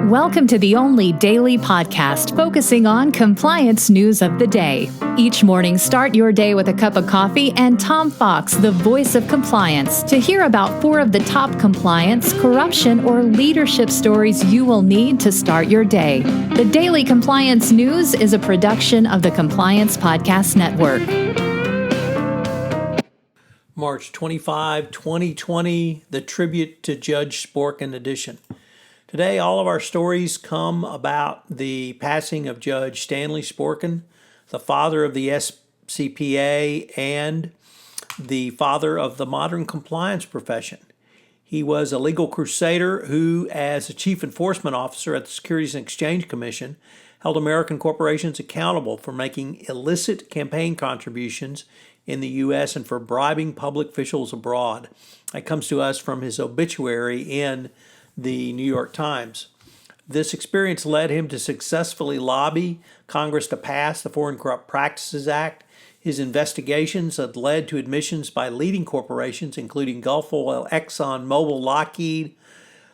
Welcome to the only daily podcast focusing on compliance news of the day. Each morning, start your day with a cup of coffee and Tom Fox, the voice of compliance, to hear about 4 of the top compliance, corruption, or leadership stories you will need to start your day. The Daily Compliance News is a production of the Compliance Podcast Network. March 25, 2020, the Tribute to Judge Sporkin edition. Today, all of our stories come about the passing of Judge Stanley Sporkin, the father of the SCPA and the father of the modern compliance profession. He was a legal crusader who, as a chief enforcement officer at the Securities and Exchange Commission, held American corporations accountable for making illicit campaign contributions in the U.S. and for bribing public officials abroad. That comes to us from his obituary in the New York Times. This experience led him to successfully lobby Congress to pass the Foreign Corrupt Practices Act. His investigations had led to admissions by leading corporations, including Gulf Oil, Exxon, Mobil, Lockheed,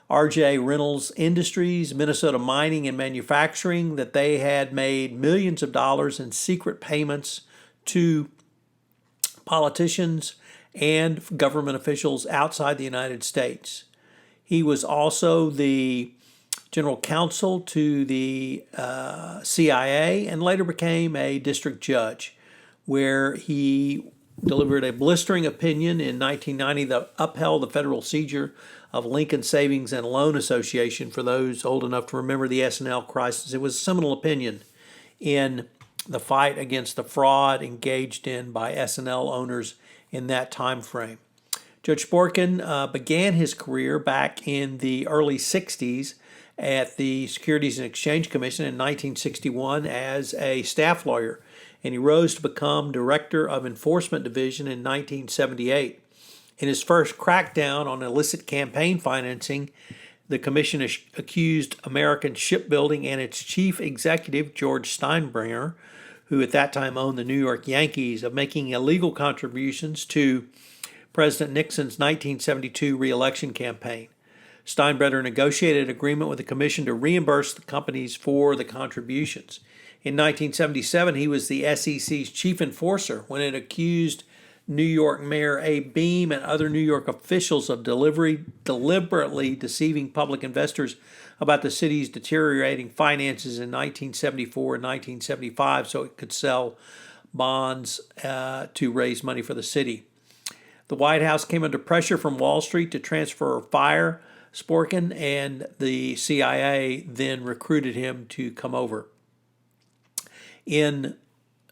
R.J. Reynolds Industries, Minnesota Mining and Manufacturing, that they had made millions of dollars in secret payments to politicians and government officials outside the United States. He was also the general counsel to the CIA and later became a district judge, where he delivered a blistering opinion in 1990 that upheld the federal seizure of Lincoln Savings and Loan Association. For those old enough to remember the S&L crisis, it was a seminal opinion in the fight against the fraud engaged in by S&L owners in that time frame. Judge Sporkin began his career back in the early 60s at the Securities and Exchange Commission in 1961 as a staff lawyer, and he rose to become Director of Enforcement Division in 1978. In his first crackdown on illicit campaign financing, the commission accused American Shipbuilding and its chief executive, George Steinbrenner, who at that time owned the New York Yankees, of making illegal contributions to President Nixon's 1972 re-election campaign. Steinbrenner negotiated an agreement with the commission to reimburse the companies for the contributions. In 1977, he was the SEC's chief enforcer when it accused New York Mayor Abe Beame and other New York officials of deliberately deceiving public investors about the city's deteriorating finances in 1974 and 1975 so it could sell bonds to raise money for the city. The White House came under pressure from Wall Street to transfer or fire Sporkin, and the CIA then recruited him to come over. In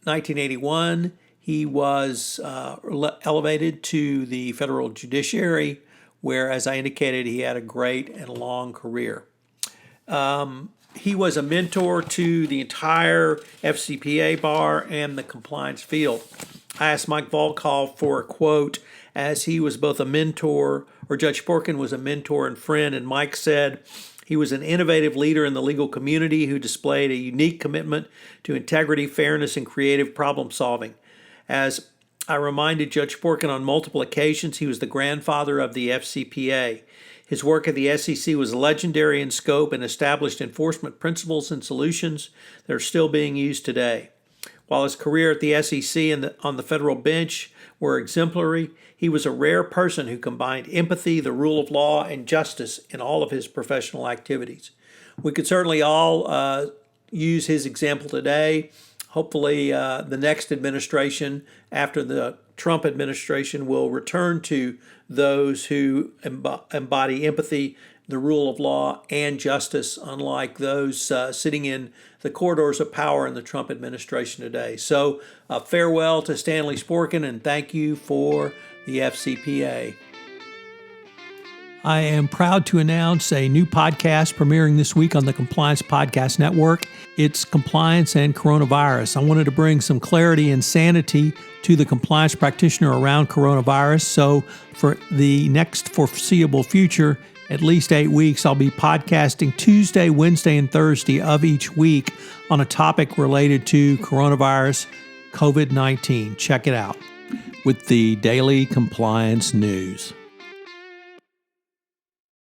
1981, he was elevated to the federal judiciary, where, as I indicated, he had a great and long career. He was a mentor to the entire FCPA bar and the compliance field. I asked Mike Volkov for a quote, as he was both a mentor, or Judge Sporkin was a mentor and friend, and Mike said he was an innovative leader in the legal community who displayed a unique commitment to integrity, fairness, and creative problem solving. As I reminded Judge Sporkin on multiple occasions, he was the grandfather of the FCPA. His work at the SEC was legendary in scope and established enforcement principles and solutions that are still being used today. While his career at the SEC and on the federal bench were exemplary, he was a rare person who combined empathy, the rule of law, and justice in all of his professional activities. We could certainly all use his example today. Hopefully, the next administration after the Trump administration will return to those who embody empathy, the rule of law, and justice, unlike those sitting in the corridors of power in the Trump administration today. So, farewell to Stanley Sporkin, and thank you for the FCPA. I am proud to announce a new podcast premiering this week on the Compliance Podcast Network. It's Compliance and Coronavirus. I wanted to bring some clarity and sanity to the compliance practitioner around coronavirus. So for the next foreseeable future, at least 8 weeks, I'll be podcasting Tuesday, Wednesday, and Thursday of each week on a topic related to coronavirus, COVID-19. Check it out with the Daily Compliance News.